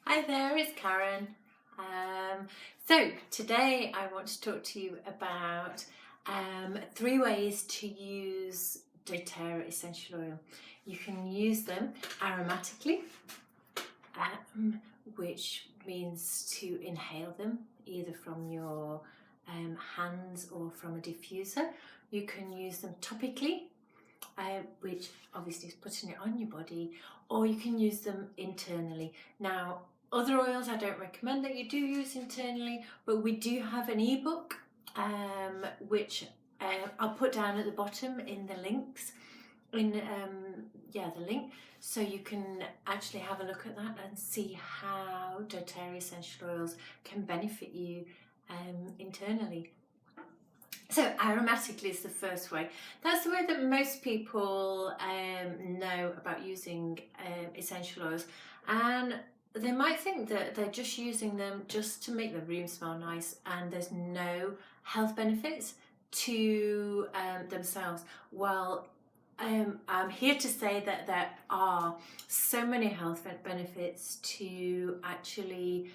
Hi there, it's Karen. So today I want to talk to you about 3 ways to use Doterra essential oil. You can use them aromatically, which means to inhale them either from your hands or from a diffuser. You can use them topically, which obviously is putting it on your body, or you can use them internally. Now, other oils I don't recommend that you do use internally, but we do have an ebook which I'll put down at the bottom in the links, the link, so you can actually have a look at that and see how doTERRA essential oils can benefit you internally. So aromatically is the first way. That's the way that most people know about using essential oils, and they might think that they're just using them just to make the room smell nice and there's no health benefits to themselves. Well, I'm here to say that there are so many health benefits to actually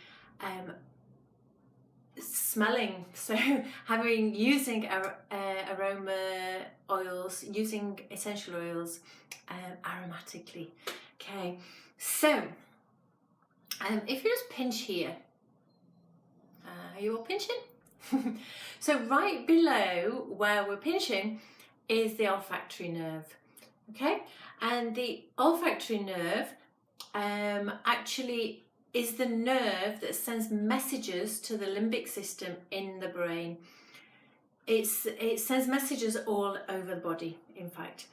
smelling, so using aroma oils, using essential oils aromatically. Okay, so if you just pinch here, are you all pinching? So right below where we're pinching is the olfactory nerve. Okay, and the olfactory nerve actually is the nerve that sends messages to the limbic system in the brain. It sends messages all over the body, in fact.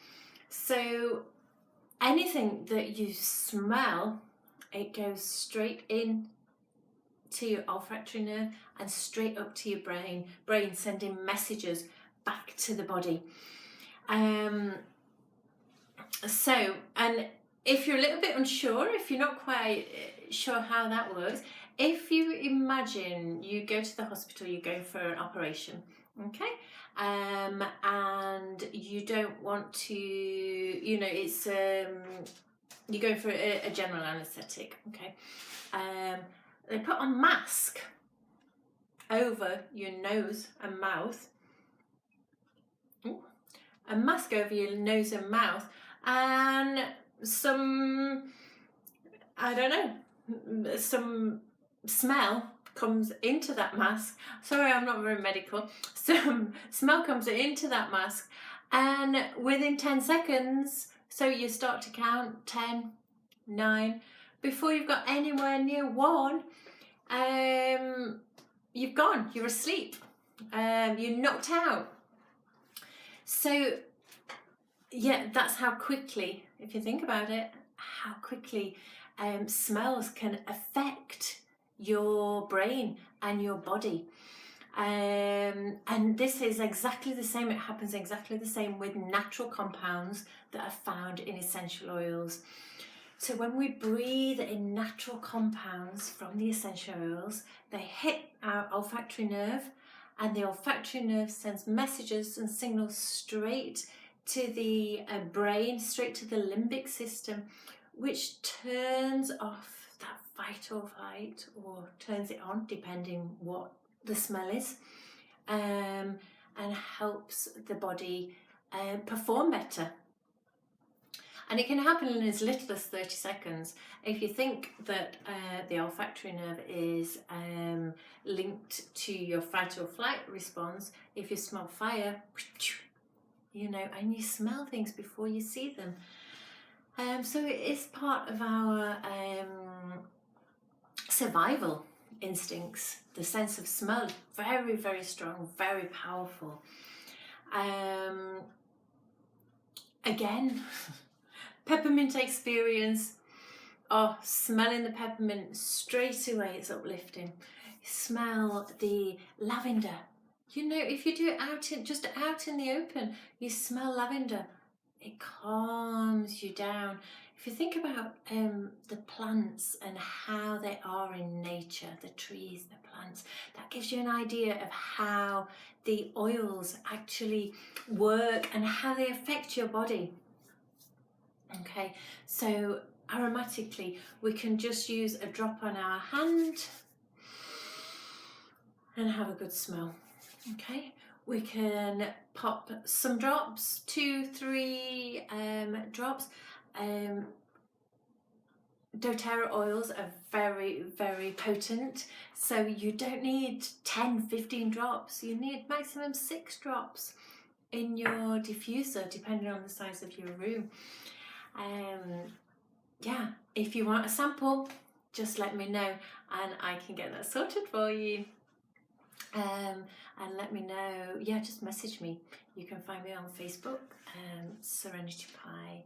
So anything that you smell, it goes straight in to your olfactory nerve and straight up to your brain, sending messages back to the body. And if you're a little bit unsure, if you're not quite sure how that works, if you imagine you go to the hospital, you're going for an operation, okay, and you don't want to, it's you're going for a general anaesthetic, okay, they put a mask over your nose and mouth, and some smell comes into that mask. Sorry, I'm not very medical. Some smell comes into that mask, and within 10 seconds, so you start to count 10, 9, before you've got anywhere near 1, you've gone, you're asleep, you're knocked out. So yeah, that's how quickly, if you think about it, how quickly smells can affect your brain and your body. And this is exactly the same, it happens exactly the same with natural compounds that are found in essential oils. So when we breathe in natural compounds from the essential oils, they hit our olfactory nerve, and the olfactory nerve sends messages and signals straight to the brain, straight to the limbic system, which turns off that fight or flight, or turns it on, depending what the smell is, and helps the body perform better. And it can happen in as little as 30 seconds. If you think that the olfactory nerve is linked to your fight or flight response, if you smell fire, and you smell things before you see them. So it is part of our survival instincts. The sense of smell, very, very strong, very powerful. Again, peppermint experience. Oh, smelling the peppermint straight away, it's uplifting. Smell the lavender. If you do it just out in the open, you smell lavender, it calms you down. If you think about the plants and how they are in nature, the trees, the plants, that gives you an idea of how the oils actually work and how they affect your body. Okay, so aromatically, we can just use a drop on our hand and have a good smell. Okay, we can pop some drops, 2-3 drops. Doterra oils are very, very potent, so you don't need 10-15 drops. You need maximum 6 drops in your diffuser, depending on the size of your room. Yeah, if you want a sample, just let me know and I can get that sorted for you. And let me know, yeah, just message me. You can find me on Facebook, Serenity Pie,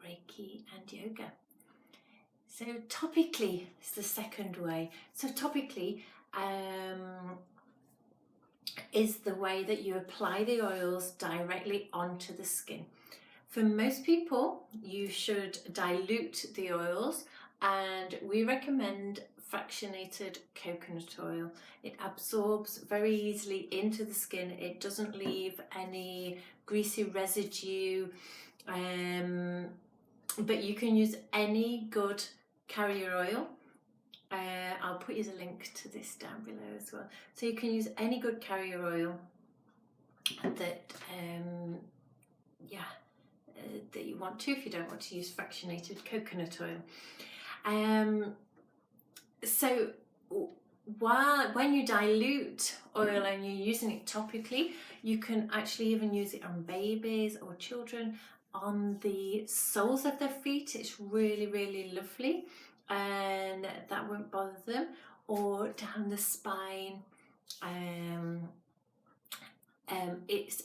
Reiki and Yoga. So topically is the second way. So topically is the way that you apply the oils directly onto the skin. For most people, you should dilute the oils, and we recommend fractionated coconut oil. It absorbs very easily into the skin. It doesn't leave any greasy residue, but you can use any good carrier oil. I'll put you the link to this down below as well. So you can use any good carrier oil that that you want to, if you don't want to use fractionated coconut oil. So when you dilute oil and you're using it topically, you can actually even use it on babies or children, on the soles of their feet. It's really, really lovely, and that won't bother them, or down the spine. It's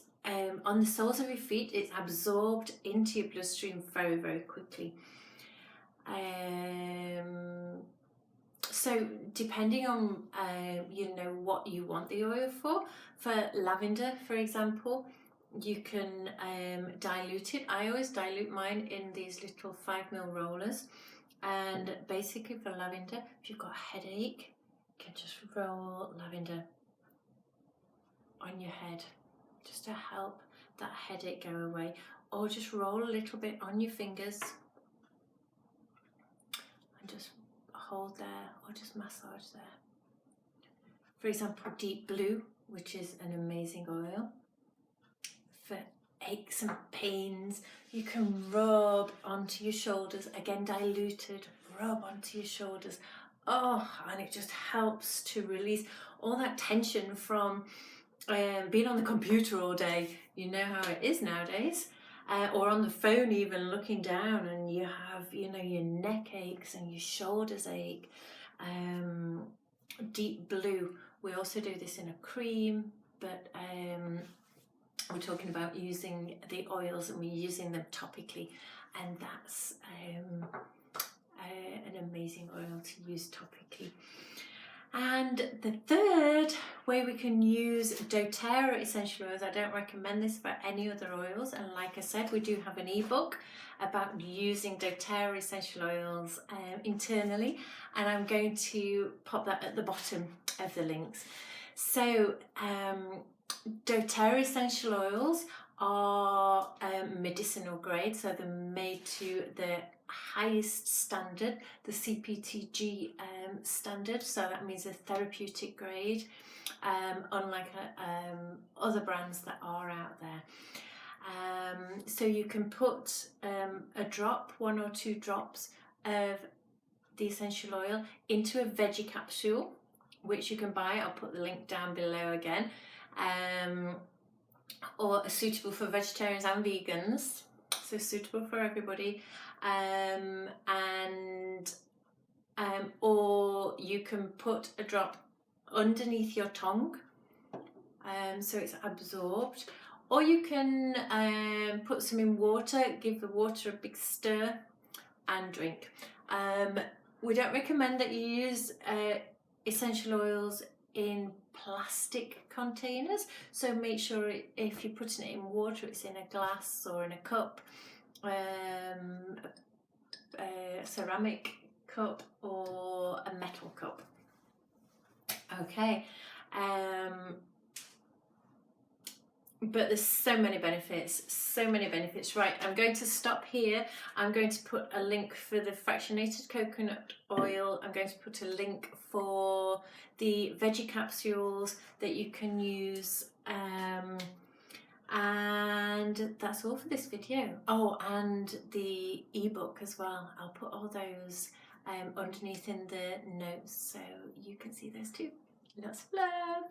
on the soles of your feet. It's absorbed into your bloodstream very, very quickly. So depending on what you want the oil for lavender, for example, you can dilute it. I always dilute mine in these little 5ml rollers, and basically for lavender, if you've got a headache, you can just roll lavender on your head just to help that headache go away, or just roll a little bit on your fingers and just hold there, or just massage there. For example, deep blue, which is an amazing oil for aches and pains, you can rub onto your shoulders, again diluted, rub onto your shoulders. And it just helps to release all that tension from being on the computer all day. You know how it is nowadays, or on the phone even, looking down, and you have your neck aches and your shoulders ache. Deep blue, we also do this in a cream, but we're talking about using the oils, and we're using them topically, and that's an amazing oil to use topically. And the third way we can use doTERRA essential oils, I don't recommend this for any other oils, and like I said, we do have an ebook about using doTERRA essential oils internally, and I'm going to pop that at the bottom of the links. So doTERRA essential oils are medicinal grade, so they're made to the highest standard, the CPTG standard, so that means a therapeutic grade, unlike other brands that are out there. So you can put a drop, 1 or 2 drops of the essential oil into a veggie capsule, which you can buy. I'll put the link down below again, or suitable for vegetarians and vegans, so suitable for everybody. Or you can put a drop underneath your tongue, so it's absorbed, or you can put some in water, give the water a big stir and drink. We don't recommend that you use essential oils in plastic containers, so make sure if you're putting it in water, it's in a glass or in a cup, a ceramic cup or a metal cup. Okay, but there's so many benefits, so many benefits. Right, I'm going to stop here. I'm going to put a link for the fractionated coconut oil. I'm going to put a link for the veggie capsules that you can use. And that's all for this video. Oh, and the ebook as well. I'll put all those underneath in the notes so you can see those too. Lots of love.